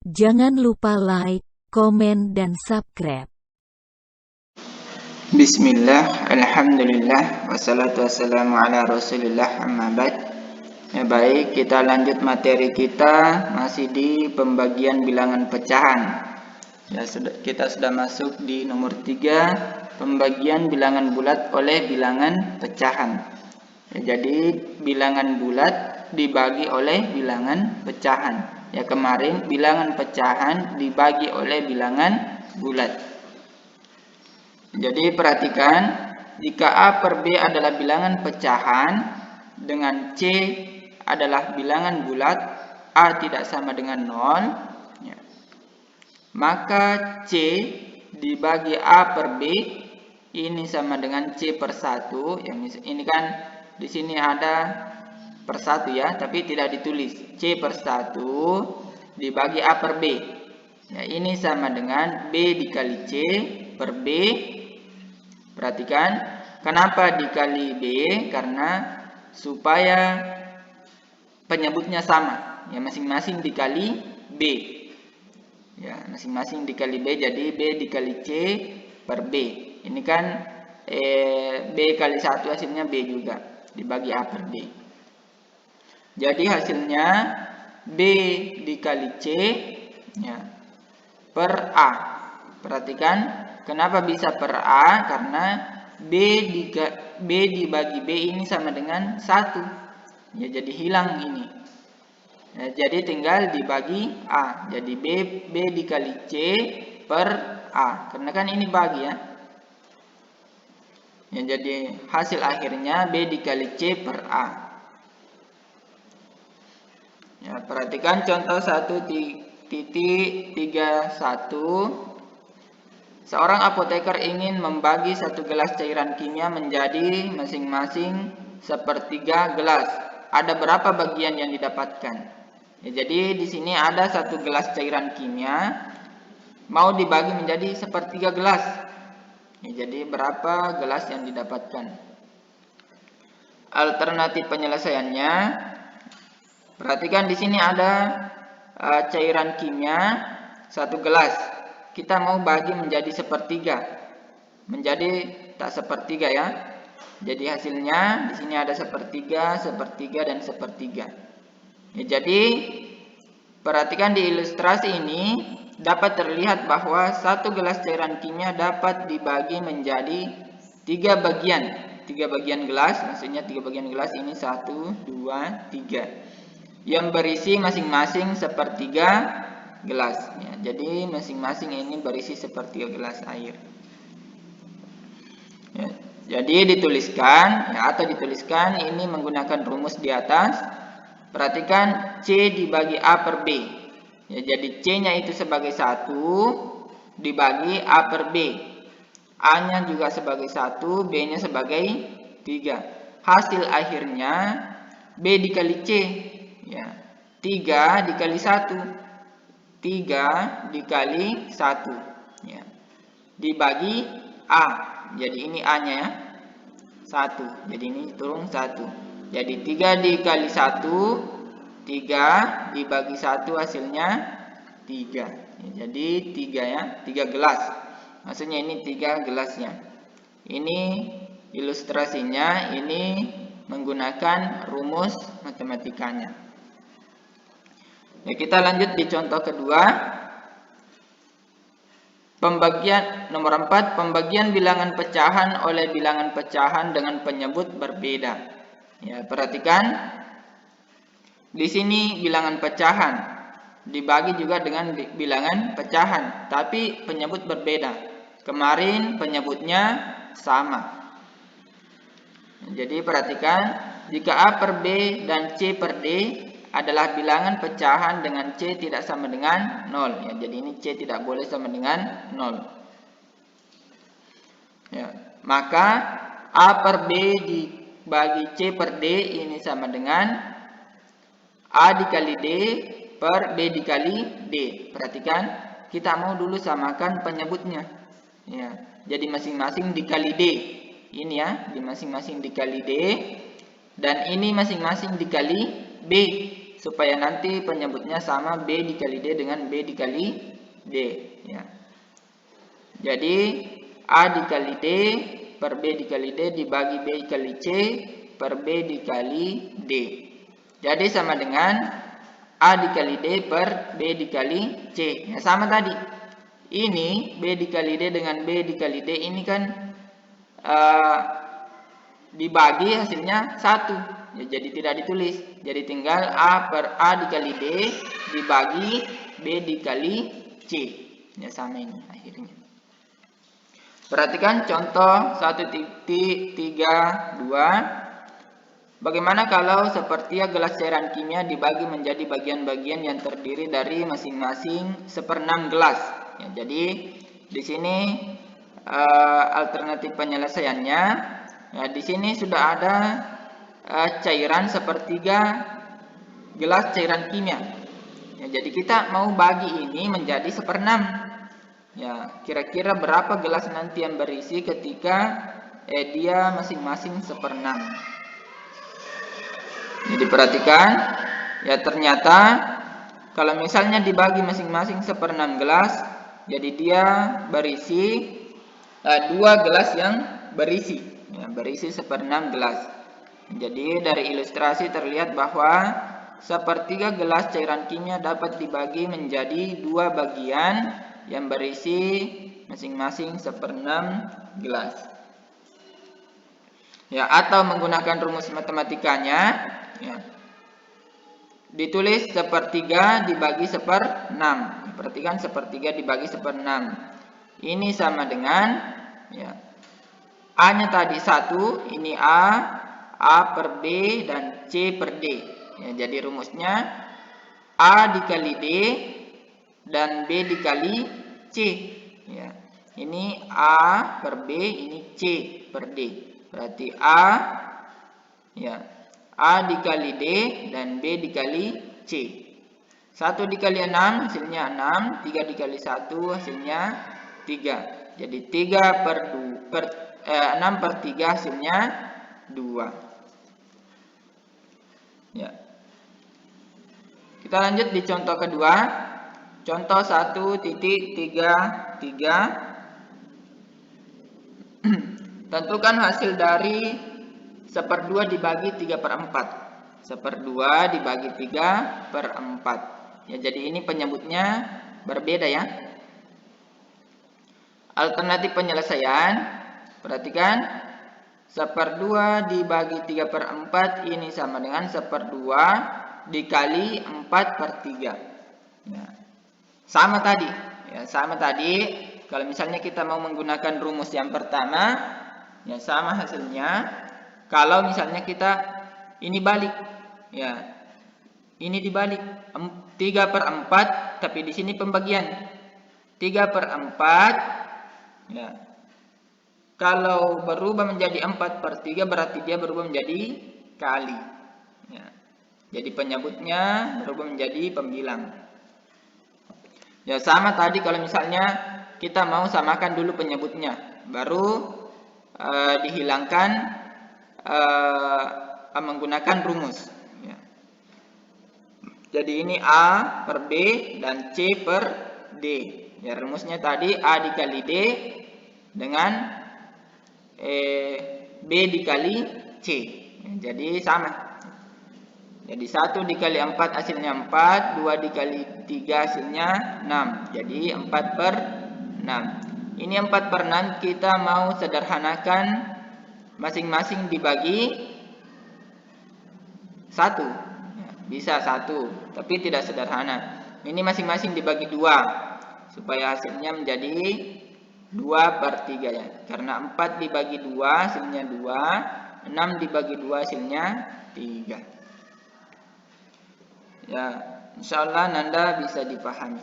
Jangan lupa like, komen, dan subscribe. Bismillah, alhamdulillah, wassalatu wassalamu ala rasulillah, amma ba'd. Ya baik, kita lanjut materi kita masih di pembagian bilangan pecahan. Ya, kita sudah masuk di nomor 3, pembagian bilangan bulat oleh bilangan pecahan. Ya, jadi bilangan bulat dibagi oleh bilangan pecahan. Ya, kemarin bilangan pecahan dibagi oleh bilangan bulat. Jadi perhatikan, jika A per B adalah bilangan pecahan dengan C adalah bilangan bulat, A tidak sama dengan 0, ya, maka C dibagi A per B ini sama dengan C per 1. Yang ini kan di sini ada per 1 ya, tapi tidak ditulis. C per 1 dibagi A per B. Ya, ini sama dengan B dikali C per B. Perhatikan, kenapa dikali B? Karena supaya penyebutnya sama. Ya, masing-masing dikali B. Ya, masing-masing dikali B, jadi B dikali C per B. Ini kan B kali 1 hasilnya B juga, dibagi A per B. Jadi hasilnya B dikali C, ya, per A. Perhatikan, kenapa bisa per A? Karena B dibagi B ini sama dengan 1. Ya, jadi hilang ini. Ya, jadi tinggal dibagi A. Jadi B dikali C per A. Karena kan ini bagi ya. Ya, jadi hasil akhirnya B dikali C per A. Ya, perhatikan contoh 1.31. Seorang apoteker ingin membagi satu gelas cairan kimia menjadi masing-masing sepertiga gelas. Ada berapa bagian yang didapatkan? Ya, jadi di sini ada satu gelas cairan kimia mau dibagi menjadi sepertiga gelas. Ya, jadi berapa gelas yang didapatkan? Alternatif penyelesaiannya, perhatikan di sini ada cairan kimia satu gelas. Kita mau bagi menjadi sepertiga, menjadi tak sepertiga ya. Jadi hasilnya di sini ada sepertiga, sepertiga, dan sepertiga. Ya, jadi perhatikan di ilustrasi ini dapat terlihat bahwa satu gelas cairan kimia dapat dibagi menjadi 3 bagian. 3 bagian gelas, maksudnya 3 bagian gelas ini 1, 2, 3. Yang berisi masing-masing sepertiga gelas. Ya, jadi masing-masing ini berisi sepertiga gelas air. Ya, jadi dituliskan ya, atau dituliskan ini menggunakan rumus di atas. Perhatikan C dibagi A per B. Ya, jadi C-nya itu sebagai 1 dibagi A per B. A-nya juga sebagai 1, B-nya sebagai 3. Hasil akhirnya B dikali C. Ya, 3 dikali 1. 3 dikali 1. Ya, dibagi A. Jadi ini A-nya ya. 1. Jadi ini turun 1. Jadi 3 dikali 1. 3 dibagi 1 hasilnya 3. Ya, jadi 3 ya. 3 gelas. Maksudnya ini 3 gelasnya. Ini ilustrasinya. Ini menggunakan rumus matematikanya. Ya, kita lanjut di contoh kedua. Pembagian nomor 4, pembagian bilangan pecahan oleh bilangan pecahan dengan penyebut berbeda. Ya, perhatikan. Di sini bilangan pecahan dibagi juga dengan bilangan pecahan, tapi penyebut berbeda. Kemarin penyebutnya sama. Jadi perhatikan, jika A per B dan C per D adalah bilangan pecahan dengan C tidak sama dengan 0. Ya, jadi ini C tidak boleh sama dengan 0. Ya, maka A per B dibagi C per D ini sama dengan A dikali D per B dikali D. Perhatikan, kita mau dulu samakan penyebutnya. Ya, jadi masing-masing dikali D. Ini ya, di masing-masing dikali D. Dan ini masing-masing dikali B. supaya nanti penyebutnya sama B dikali D dengan B dikali D. Ya. Jadi A dikali D per B dikali D dibagi B dikali C per B dikali D. Jadi sama dengan A dikali D per B dikali C. Ya, sama tadi. Ini B dikali D dengan B dikali D ini kan dibagi hasilnya 1. Ya, jadi tidak ditulis. Jadi tinggal A per A dikali D dibagi B dikali C. Ya, sama ini akhirnya. Perhatikan contoh 1.32. Bagaimana kalau sepertiga gelas cairan kimia dibagi menjadi bagian-bagian yang terdiri dari masing-masing 1/6 gelas. Ya, jadi di sini alternatif penyelesaiannya. Ya, di sini sudah ada cairan sepertiga gelas cairan kimia. Ya, jadi kita mau bagi ini menjadi 1/6. Ya, kira-kira berapa gelas nanti yang berisi ketika dia masing-masing 1/6. Jadi perhatikan, ya ternyata kalau misalnya dibagi masing-masing 1/6 gelas, jadi dia berisi 2 gelas yang berisi, ya, berisi 1/6 gelas. Jadi dari ilustrasi terlihat bahwa sepertiga gelas cairan kimia dapat dibagi menjadi 2 bagian yang berisi masing-masing 1/6 gelas. Ya, atau menggunakan rumus matematikanya, ya, ditulis sepertiga dibagi 1/6. Perhatikan sepertiga dibagi 1/6. Ini sama dengan, ya, A-nya tadi 1, ini A per B dan C per D. Ya, jadi rumusnya A dikali D dan B dikali C. Ya, ini A per B, ini C per D. Berarti ya, A dikali D dan B dikali C. 1 dikali 6 hasilnya 6, 3 dikali 1 hasilnya 3. Jadi 6 per 3 hasilnya 2. Ya. Kita lanjut di contoh kedua. Contoh 1.33. Tentukan hasil dari 1/2 dibagi 3/4. 1/2 dibagi 3/4. Ya, jadi ini penyebutnya berbeda ya. Alternatif penyelesaian, perhatikan 1/2 dibagi 3/4 ini sama dengan 1/2 dikali 4/3. Ya. Sama tadi, ya, sama tadi. Kalau misalnya kita mau menggunakan rumus yang pertama, ya sama hasilnya. Kalau misalnya kita ini balik, ya, ini dibalik 3/4, tapi di sini pembagian 3/4. Ya, kalau berubah menjadi 4/3 berarti dia berubah menjadi kali. Ya, jadi penyebutnya berubah menjadi pembilang. Ya, sama tadi kalau misalnya kita mau samakan dulu penyebutnya, baru dihilangkan menggunakan rumus. Ya. Jadi ini A per B dan C per D. Ya, rumusnya tadi A dikali D dengan B dikali C. Ya, jadi sama. Jadi 1 dikali 4 hasilnya 4, 2 dikali 3 hasilnya 6. Jadi 4/6. Ini 4/6 kita mau sederhanakan masing-masing dibagi 1. Ya, bisa 1, tapi tidak sederhana. Ini masing-masing dibagi 2 supaya hasilnya menjadi 2/3 ya. Karena 4 dibagi 2 hasilnya 2, 6 dibagi 2 hasilnya 3. Ya, insyaallah Nanda bisa dipahami.